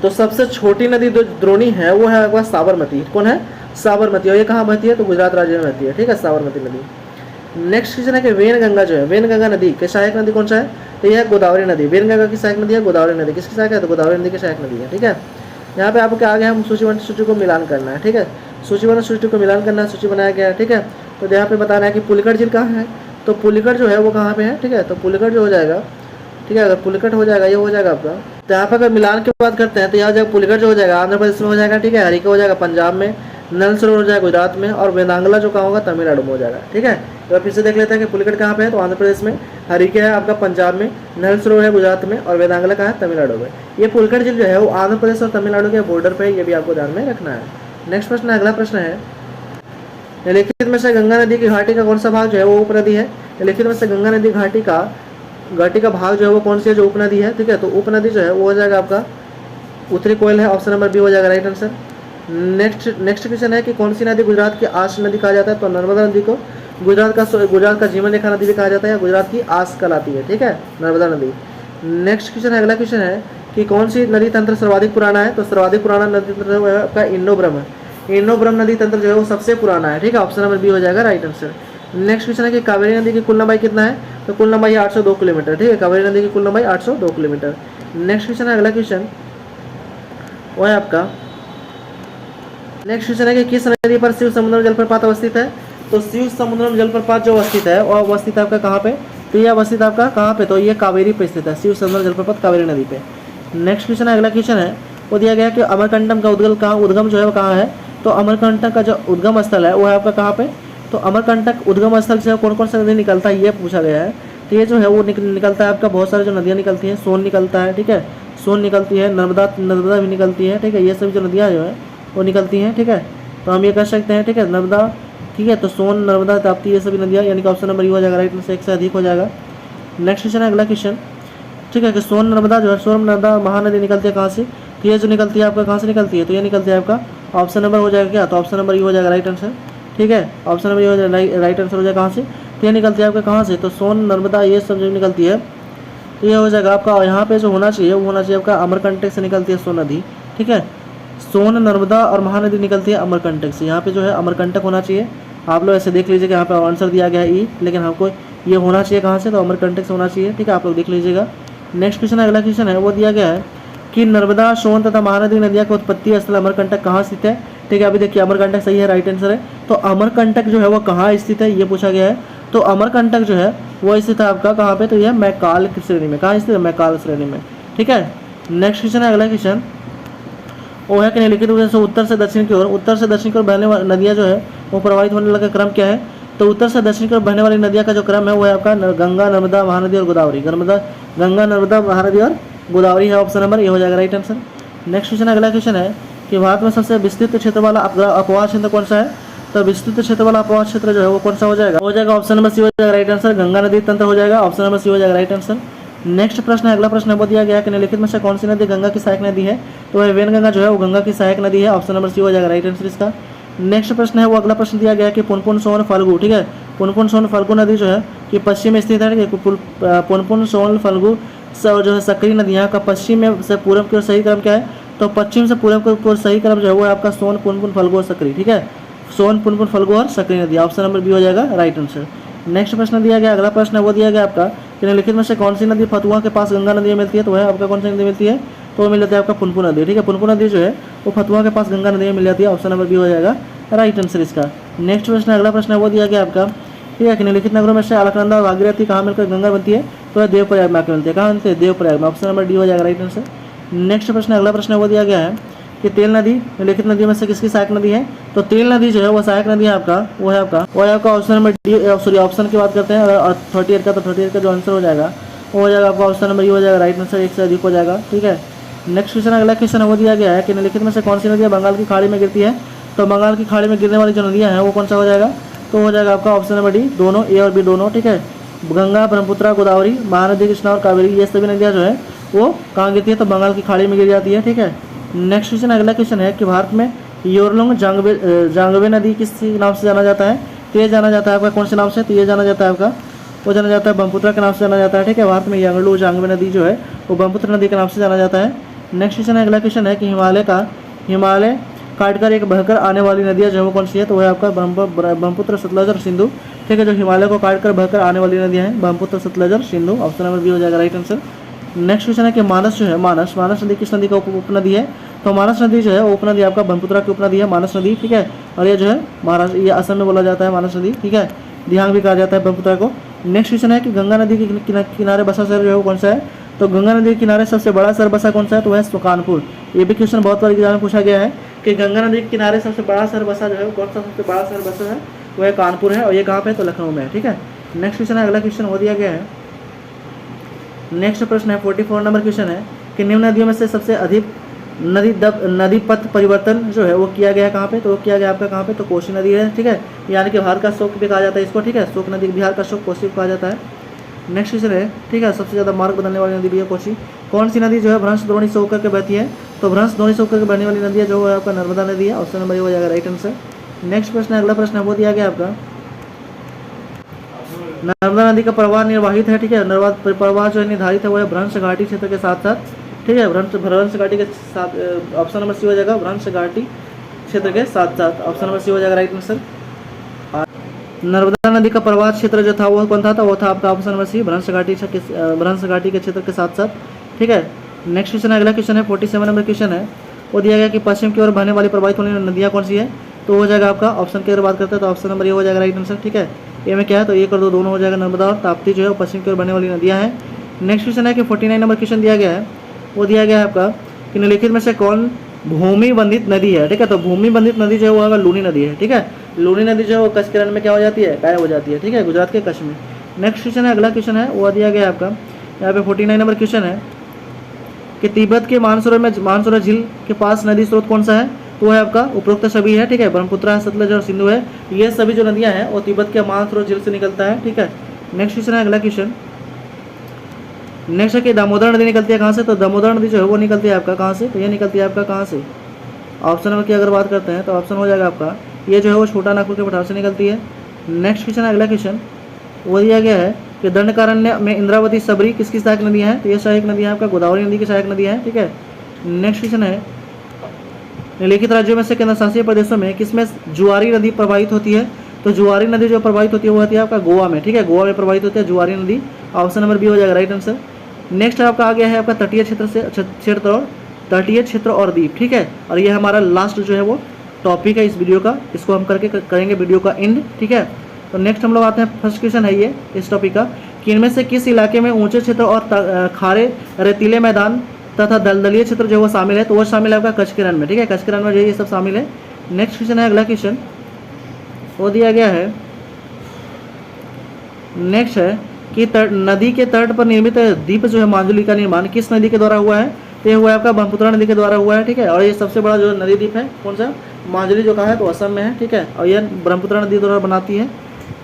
तो सबसे छोटी नदी जो द्रोणी है वो है आपका साबरमती। कौन है, साबरमती। और ये कहाँ बहती है, तो गुजरात राज्य में बहती है, ठीक है, साबरमती नदी। नेक्स्ट क्वेश्चन है कि वेनगंगा जो है, वेनगंगा नदी की सहायक नदी कौन सा है, तो यह है गोदावरी नदी। वेनगंगा की सहायक नदी है गोदावरी नदी, किसकी सहायक है, तो गोदावरी नदी की सहायक नदी है, ठीक है। यहाँ पे आपको आगे हम सूची 1 सूची को मिलान करना है, ठीक है। सूची 1 सूची 2 को मिलान करना है, सूची बनाया गया है, ठीक है। तो यहाँ पे बताना है कि पुलिकट झील कहाँ है, तो पुलिकट जो है वो कहाँ पे है, ठीक है। तो पुलिकट जो हो जाएगा, ठीक है, अगर पुलिकट हो जाएगा ये हो जाएगा आपका। तो यहाँ पर अगर मिलान की बात करते हैं तो यहाँ जाएगा पुलिकट जो हो जाएगा आंध्र प्रदेश में हो जाएगा, ठीक है। हरिका हो जाएगा पंजाब में, नल सरोवर हो जाएगा गुजरात में, और वेदांगला जो कहाँ होगा तमिलनाडु में हो जाएगा, ठीक है। तो फिर से देख लेते हैं कि पुलिकट कहाँ पे है, तो आंध्र प्रदेश में, हरिके है आपका पंजाब में, नल सरोवर है गुजरात में, और वेदांगला कहाँ है, तमिलनाडु में। ये पुलिकट झील जो है वो आंध्र प्रदेश और तमिलनाडु के बॉर्डर पे, ये भी आपको ध्यान में रखना है। नेक्स्ट प्रश्न, अगला प्रश्न है, निम्नलिखित में से गंगा नदी की घाटी का कौन सा भाग जो है वो उपनदी है। निम्नलिखित में से गंगा नदी घाटी का भाग जो है वो कौन सी है, जो उपनदी है, ठीक है। तो उपनदी जो है वो हो जाएगा आपका उत्तरी कोयल है, ऑप्शन नंबर बी हो जाएगा राइट आंसर। नेक्स्ट क्वेश्चन है कि कौन सी नदी गुजरात की आस नदी कहा जाता है, तो नर्मदा नदी को गुजरात का जीवन रेखा नदी भी कहा जाता है, गुजरात की आस कहलाती है, ठीक है, नर्मदा नदी। नेक्स्ट क्वेश्चन है, अगला क्वेश्चन है कि कौन सी नदी तंत्र सर्वाधिक पुराना है, तो सर्वाधिक पुराना नदी तंत्र है आपका इंडो ब्रह्म। इंडो ब्रह्म नदी तंत्र जो है वो सबसे पुराना है, ठीक है, ऑप्शन नंबर बी हो जाएगा राइट आंसर। नेक्स्ट क्वेश्चन है कि कावेरी नदी की कुल लंबाई कितना है, तो कुल लंबाई 802 किलोमीटर, ठीक है, कावेरी नदी की कुल लंबाई 802 किलोमीटर। नेक्स्ट क्वेश्चन है, अगला क्वेश्चन वो है आपका, नेक्स्ट क्वेश्चन है कि किस नदी पर शिव समुद्रम जलप्रपात अवस्थित है, तो शिव समुद्रम जलप्रपात जो अवस्थित है और अवस्थित है आपका कहाँ पे, तो ये अवस्थित आपका कहाँ पे, तो ये कावेरी पे स्थित है, शिव समुद्रम जलप्रपात कावेरी नदी पे। नेक्स्ट क्वेश्चन है, अगला क्वेश्चन है वो दिया गया है कि अमरकंटक का उद्गम जो है वो कहाँ है, तो अमरकंटक का जो उद्गम स्थल है वो है आपका कहाँ पे, तो अमरकंटक उद्गम स्थल से कौन कौन सा नदी निकलता है ये पूछा गया है। तो ये जो है वो निकलता है आपका, बहुत सारे जो नदियाँ निकलती हैं, सोन निकलता है, ठीक है, सोन निकलती है, नर्मदा भी निकलती है, ठीक है, ये सभी जो नदियाँ जो है वो निकलती हैं, ठीक है। तो हम ये कह सकते हैं, ठीक है, नर्मदा, ठीक है, तो सोन, नर्मदा, ताप्ती, ये सभी नदियाँ, यानी कि ऑप्शन नंबर ये हो जाएगा राइट आंसर, एक से अधिक हो जाएगा। नेक्स्ट क्वेश्चन है, अगला क्वेश्चन, ठीक है, कि सोन नर्मदा जो है, सोन नर्मदा महानदी निकलती है कहाँ से, तो ये जो निकलती है आपका कहाँ से निकलती है, तो ये निकलती है आपका ऑप्शन नंबर हो जाएगा क्या, तो ऑप्शन नंबर ये हो जाएगा राइट आंसर, ठीक है, ऑप्शन नंबर ये हो जाएगा राइट आंसर हो जाएगा कहाँ से, तो ये निकलती है आपका कहाँ से, तो सोन नर्मदा ये सब जो निकलती है, तो ये हो जाएगा आपका, और यहाँ पे जो होना चाहिए वो होना चाहिए आपका अमरकंटक से निकलती है सोन नदी, ठीक है, सोन नर्मदा और महानदी निकलती है अमरकंटक से, यहाँ पे जो है अमरकंटक होना चाहिए। आप लोग ऐसे देख लीजिए कि यहाँ पे आंसर दिया गया है ई, लेकिन हमको ये होना चाहिए कहाँ से, तो अमरकंटक से होना चाहिए, ठीक है, आप लोग देख लीजिएगा। नेक्स्ट क्वेश्चन, अगला क्वेश्चन है वो दिया गया है कि नर्मदा, सोन तथा महानदी नदियाँ का उत्पत्ति स्थल अमरकंटक कहाँ स्थित है, ठीक है, अभी देखिए अमरकंटक सही है, राइट आंसर है। तो अमरकंटक जो है वो कहाँ स्थित है ये पूछा गया है, तो अमरकंटक जो है वो स्थित है आपका कहाँ पे, तो यह मैकाल की श्रेणी में, कहाँ स्थित है, मैकाल श्रेणी में, ठीक है। नेक्स्ट क्वेश्चन है, अगला क्वेश्चन वो है कि निम्नलिखित में से उत्तर से दक्षिण की ओर बहने वाली नदियाँ जो है वो प्रवाहित होने का क्रम क्या है, तो उत्तर से दक्षिण की ओर बहने वाली नदियाँ का जो क्रम है वो है आपका गंगा, नर्मदा, महानदी और गोदावरी। गंगा, नर्मदा, महानदी और गोदावरी है, ऑप्शन नंबर ये हो जाएगा राइट आंसर। नेक्स्ट क्वेश्चन, अगला क्वेश्चन है कि भारत में सबसे विस्तृत क्षेत्र वाला अपवाह क्षेत्र कौन सा है, तो विस्तृत क्षेत्र वाला अपवाह क्षेत्र जो है वो कौन सा हो जाएगा ऑप्शन नंबर सी हो जाएगा राइट आंसर, गंगा नदी तंत्र हो जाएगा, ऑप्शन नंबर सी हो जाएगा राइट आंसर। नेक्स्ट प्रश्न है, अगला प्रश्न है वो दिया गया है कि निम्नलिखित में से कौन सी नदी गंगा की सहायक नदी है, तो वह वेनगंगा जो है वो गंगा की सहायक नदी है, ऑप्शन नंबर सी हो जाएगा राइट आंसर इसका। नेक्स्ट प्रश्न है वो अगला प्रश्न दिया गया है कि पुनपुन, सोन, फल्गु, ठीक है, पुनपुन, सोन, फल्गु नदी जो है कि पश्चिम में स्थित है, ठीक है, पुनपुन, सोन, फल्गु जो है सकरी नदियाँ का पश्चिम में से पूर्व की ओर सही क्रम क्या है, तो पश्चिम से पूर्व की ओर सही क्रम जो है वो है आपका सोन, पुनपुन, फल्गु और सकरी, ठीक है, सोन, पुनपुन, फल्गु और सकरी नदी, ऑप्शन नंबर बी हो जाएगा राइट आंसर। नेक्स्ट प्रश्न दिया गया, अगला प्रश्न है वो दिया गया आपका कि निम्नलिखित में से कौन सी नदी फतुहा के पास गंगा नदी मिलती है, तो वह आपका कौन सी नदी मिलती है, तो वो मिल जाती है आपका पुनपुन नदी, ठीक है, पुनपुन नदी जो है वो फतुहा के पास गंगा नदी में मिल जाती है, ऑप्शन नंबर बी हो जाएगा राइट आंसर इसका। नेक्स्ट प्रश्न, अगला प्रश्न है वो दिया गया आपका, ठीक है, कि निम्नलिखित नगरों में से अलकनंदा और भागीरथी कहाँ मिलकर गंगा बनती है, तो वह देवप्रयाग में आकर मिलती है, कहाँ मिलती है, देवप्रयाग में, ऑप्शन नंबर डी हो जाएगा राइट आंसर। नेक्स्ट प्रश्न, अगला प्रश्न है वो दिया गया है कि तेल नदी निम्नलिखित नदियों में से किसकी सहायक नदी है, तो तेल नदी जो है वो सहायक नदी है आपका, वो है आपका option number D, sorry option की बात करते हैं, और 38 का, तो 38 का जो आंसर हो जाएगा वो हो जाएगा आपका ऑप्शन नंबर ये हो जाएगा राइट आंसर, एक से अधिक हो जाएगा, ठीक है। नेक्स्ट क्वेश्चन, अगला क्वेश्चन है वो दिया गया है कि निम्नलिखित में से कौन सी नदियाँ बंगाल की खाड़ी में गिरती है, तो बंगाल की खाड़ी में गिरने वाली जो नदियाँ हैं वो कौन सा हो जाएगा, तो हो जाएगा आपका ऑप्शन नंबर डी, दोनों, ए और बी दोनों, ठीक है, गंगा, ब्रह्मपुत्र, गोदावरी, महानदी, कृष्णा और कावेरी, ये सभी नदियाँ जो है वो कहाँ गिरती है, तो बंगाल की खाड़ी में गिर जाती है, ठीक है। नेक्स्ट क्वेश्चन, अगला क्वेश्चन है कि भारत में योरलुंग जांगवे नदी किस नाम से जाना जाता है, तो ये जाना जाता है आपका कौन से नाम से, तो ये जाना जाता है आपका, वो जाना जाता है ब्रह्मपुत्र के नाम से जाना जाता है, ठीक है, भारत में योरलुंग जांगवे नदी जो है वो ब्रह्मपुत्र नदी के नाम से जाना जाता है। नेक्स्ट क्वेश्चन, अगला क्वेश्चन है कि हिमालय काटकर एक बहकर आने वाली नदियाँ जो है वो कौन सी है, तो वह आपका ब्रह्मपुत्र, सतलज और सिंधु, ठीक है, जो हिमालय को काटकर बहकर आने वाली नदियाँ हैं ब्रह्मपुत्र, सतलज और सिंधु, ऑप्शन नंबर बी हो जाएगा राइट आंसर। नेक्स्ट क्वेश्चन है कि मानस जो है मानस नदी किस नदी का उपनदी है, तो मानस नदी जो है वो उपनदी आपका ब्रह्मपुत्र की उपनदी है मानस नदी, ठीक है, और ये जो है महाराष्ट्र, ये असम में बोला जाता है मानस नदी, ठीक है, दिहांग भी कहा जाता है ब्रह्मपुत्र को। नेक्स्ट क्वेश्चन है कि गंगा नदी के किनारे बसा शहर जो है वो कौन सा है, तो गंगा नदी के किनारे सबसे बड़ा शहर बसा कौन सा है, तो वह सुकानपुर। ये भी क्वेश्चन बहुत बार एग्जाम में पूछा गया है कि गंगा नदी के किनारे सबसे बड़ा शहर बसा जो है कौन सा सबसे बड़ा शहर बसा है, वह कानपुर है, और ये कहाँ पे है तो लखनऊ में है, ठीक है। नेक्स्ट क्वेश्चन है, अगला क्वेश्चन वो दिया गया है। नेक्स्ट प्रश्न है 44 नंबर क्वेश्चन है कि निम्न नदियों में से सबसे अधिक नदी पथ परिवर्तन जो है वो किया गया है कहाँ पे, तो वो किया गया आपका कहाँ पे, तो कोसी नदी है, ठीक है। यानी कि बिहार का शोक भी कहा जाता है इसको, ठीक है। शोक नदी बिहार का शोक कोसी को कहा जाता है। नेक्स्ट क्वेश्चन है, ठीक है, सबसे ज़्यादा मार्ग बदलने वाली नदी भी है कोसी। कौन सी नदी जो है भ्रंश द्रोणी से होकर के बहती है, तो भ्रंश द्रोणी से होकर के बहने वाली नदी है जो है आपका नर्मदा नदी है। ऑप्शन नंबर ये हो जाएगा राइट आंसर। नेक्स्ट प्रश्न है, अगला प्रश्न है वो दिया गया आपका, नर्मदा नदी का प्रवाह निर्वाहित है, ठीक है। नर्मदा प्रवाह जो है निर्धारित है वो है भ्रंश घाटी क्षेत्र के साथ साथ, ठीक है। भ्रंश घाटी के साथ, ऑप्शन नंबर सी हो जाएगा भ्रंश घाटी क्षेत्र के साथ साथ, ऑप्शन नंबर सी हो जाएगा राइट आंसर। नर्मदा नदी का प्रवाह क्षेत्र जो था वो कौन था, तो वो था आपका ऑप्शन नंबर सी भ्रंश घाटी के क्षेत्र के साथ साथ, ठीक है। नेक्स्ट क्वेश्चन है, अगला क्वेश्चन है 47 नंबर क्वेश्चन है वो दिया गया कि पश्चिम की ओर बहने वाली प्रवाहित होने वाली नदियाँ कौन सी है, तो हो जाएगा आपका ऑप्शन की अगर बात करते हैं तो ऑप्शन नंबर ये हो जाएगा राइट आंसर, ठीक है। ये में क्या है तो ये कर दो, दोनों हो जाएगा। नर्मदा और ताप्ती जो है पश्चिम की ओर बहने वाली नदियाँ हैं। नेक्स्ट क्वेश्चन है कि 49 नंबर क्वेश्चन दिया गया है वो दिया गया है आपका कि निम्नलिखित में से कौन भूमि बंधित नदी है, ठीक है। तो भूमि बंधित नदी जो है वो होगा लूनी नदी है, ठीक है। लूनी नदी जो है वो कच्छ के रण में क्या हो जाती है, गायब हो जाती है, ठीक है, गुजरात के कच्छ में। नेक्स्ट क्वेश्चन है, अगला क्वेश्चन है वो दिया गया है आपका, यहाँ पे 49 नंबर क्वेश्चन है कि तिब्बत के मानसरोवर झील के पास नदी स्रोत कौन सा है, तो है आपका उपरोक्त सभी है, ठीक है। ब्रह्मपुत्रा, सतलज और सिंधु है, ये सभी जो नदियां हैं वो तिब्बत के मानसरोवर झील से निकलता है, ठीक है। नेक्स्ट क्वेश्चन है, अगला क्वेश्चन नेक्स्ट है कि दामोदर नदी निकलती है कहाँ से, तो दामोदर नदी जो है वो निकलती है आपका कहाँ से, तो ये निकलती है आपका कहाँ से, ऑप्शन नंबर की अगर बात करते हैं तो ऑप्शन हो जाएगा आपका ये जो है वो छोटा नागपुर के पठार से निकलती है। नेक्स्ट क्वेश्चन है, अगला क्वेश्चन वो दिया गया है कि दंडकारण्य में इंद्रावती, सबरी किसकी सहायक नदियाँ हैं, तो ये सहायक नदियाँ आपका गोदावरी नदी की सहायक नदियाँ हैं, ठीक है। नेक्स्ट क्वेश्चन है निम्नलिखित राज्यों में से केंद्र शासित प्रदेशों में किसमें जुआरी नदी प्रवाहित होती है, तो जुआरी नदी जो प्रवाहित होती है वो होती है आपका गोवा में, ठीक है। गोवा में प्रवाहित होती है जुआरी नदी, ऑप्शन नंबर बी हो जाएगा राइट आंसर। नेक्स्ट आपका आ गया है आपका तटीय क्षेत्र और द्वीप, ठीक है। और ये हमारा लास्ट जो है वो टॉपिक है इस वीडियो का, इसको हम करके करेंगे वीडियो का एंड, ठीक है। तो नेक्स्ट हम लोग आते हैं, फर्स्ट क्वेश्चन है ये इस टॉपिक का कि इनमें से किस इलाके में ऊंचे क्षेत्र और खारे रेतीले मैदान तथा दलदलीय क्षेत्र जो वो शामिल है, तो वो शामिल है आपका कच्छ के रण में, ठीक है। कच्छ के रण में जो ये सब शामिल है। नेक्स्ट क्वेश्चन है, अगला क्वेश्चन वो दिया गया है, नेक्स्ट है कि नदी के तट पर निर्मित द्वीप जो है मांजुली का निर्माण किस नदी के द्वारा हुआ है, तो ये हुआ है आपका ब्रह्मपुत्रा नदी के द्वारा हुआ है, ठीक है। और ये सबसे बड़ा जो नदी द्वीप है कौन सा, मांजुली जो कहा है तो असम में है, ठीक है। और यह ब्रह्मपुत्रा नदी द्वारा बनाती है।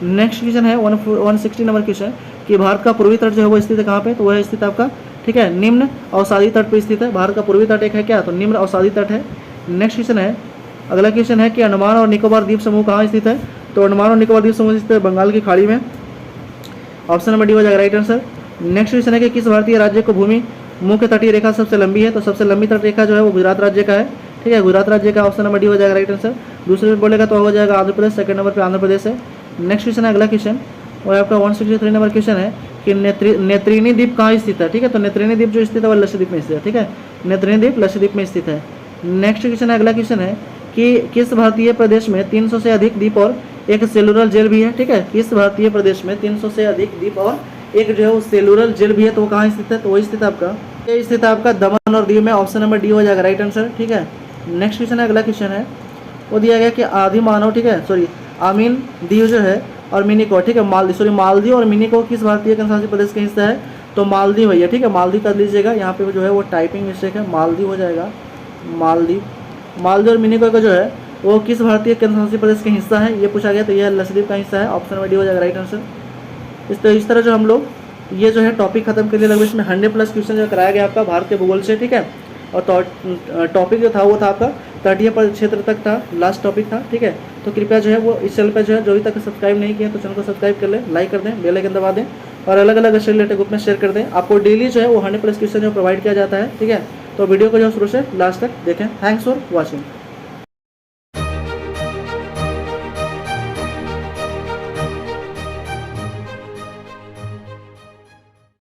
नेक्स्ट क्वेश्चन है 160 नंबर क्वेश्चन कि भारत का पूर्वी तट जो है वो स्थित है कहाँ पे, तो वह स्थित आपका, ठीक है, निम्न अवसादी तट पर स्थित है। भारत का पूर्वी तट एक है क्या, तो निम्न अवसादी तट है। नेक्स्ट क्वेश्चन है, अगला क्वेश्चन है कि अंडमान और निकोबार द्वीप समूह कहाँ स्थित है, तो अंडमान और निकोबार द्वीप समूह स्थित है बंगाल की खाड़ी में, ऑप्शन नंबर डी हो जाएगा राइट आंसर। नेक्स्ट क्वेश्चन है कि किस भारतीय राज्य को भूमि मुख्य तटीय रेखा सबसे लंबी है, तो सबसे लंबी तट रेखा जो है वो गुजरात राज्य का है, ठीक है, गुजरात राज्य का, ऑप्शन नंबर डी हो जाएगा राइट आंसर। दूसरे पे बोलेगा तो हो जाएगा आंध्र प्रदेश, सेकंड नंबर पे आंध्र प्रदेश है। नेक्स्ट क्वेश्चन है, अगला क्वेश्चन और आपका 163 नंबर क्वेश्चन है कि नेत्रिनी द्वीप कहाँ स्थित है, ठीक है। तो नेत्रिनी द्वीप जो स्थित है वो लक्षद्वीप में स्थित है, ठीक है। नेत्रिनी द्वीप लक्षद्वीप में स्थित है। नेक्स्ट क्वेश्चन है, अगला क्वेश्चन है कि किस भारतीय प्रदेश में 300 से अधिक द्वीप और एक सेलुलर जेल भी है, ठीक है। किस भारतीय प्रदेश में 300 से अधिक द्वीप और एक जो है वो सेलुलर जेल भी है, तो वो कहाँ स्थित है, तो वो स्थित आपका ये स्थित है आपका दमन और दीव में, ऑप्शन नंबर डी हो जाएगा राइट आंसर, ठीक है। नेक्स्ट क्वेश्चन है, अगला क्वेश्चन है वो दिया गया कि आदि मानव, ठीक है, सॉरी आमीन दीव जो है और मिनिको, ठीक है, मालदीव और मिनिको किस भारतीय केंद्रशासित प्रदेश का हिस्सा है, तो मालदीव है, ठीक है। मालदीव कर लीजिएगा, यहाँ पे जो है वो टाइपिंग मिस्टेक है, मालदीव हो जाएगा, मालदीव और मिनिको का जो है वो किस भारतीय केंद्रशासित प्रदेश का हिस्सा है, ये पूछा गया, तो यह लक्षद्वीप का हिस्सा है, ऑप्शन नंबर डी हो जाएगा राइट आंसर। इस तरह जो हम लोग ये जो है टॉपिक खत्म कर लिए, लगभग इसमें 100+ क्वेश्चन जो कराया गया आपका भारत के भूगोल से, ठीक है। और टॉपिक जो था वो था आपका तटीय क्षेत्र तक था, लास्ट टॉपिक था, ठीक है। तो कृपया जो है वो इस चैनल पर जो है जो अभी तक सब्सक्राइब नहीं किया तो चैनल को सब्सक्राइब कर लें, लाइक कर दें, बेल आइकन दबा दें और अलग अलग विषय रिलेटेड ग्रुप में शेयर कर दें। आपको डेली जो है वो 100+ क्वेश्चन जो प्रोवाइड किया जाता है, ठीक है। तो वीडियो को जो शुरू से लास्ट तक देखें। Thanks for watching.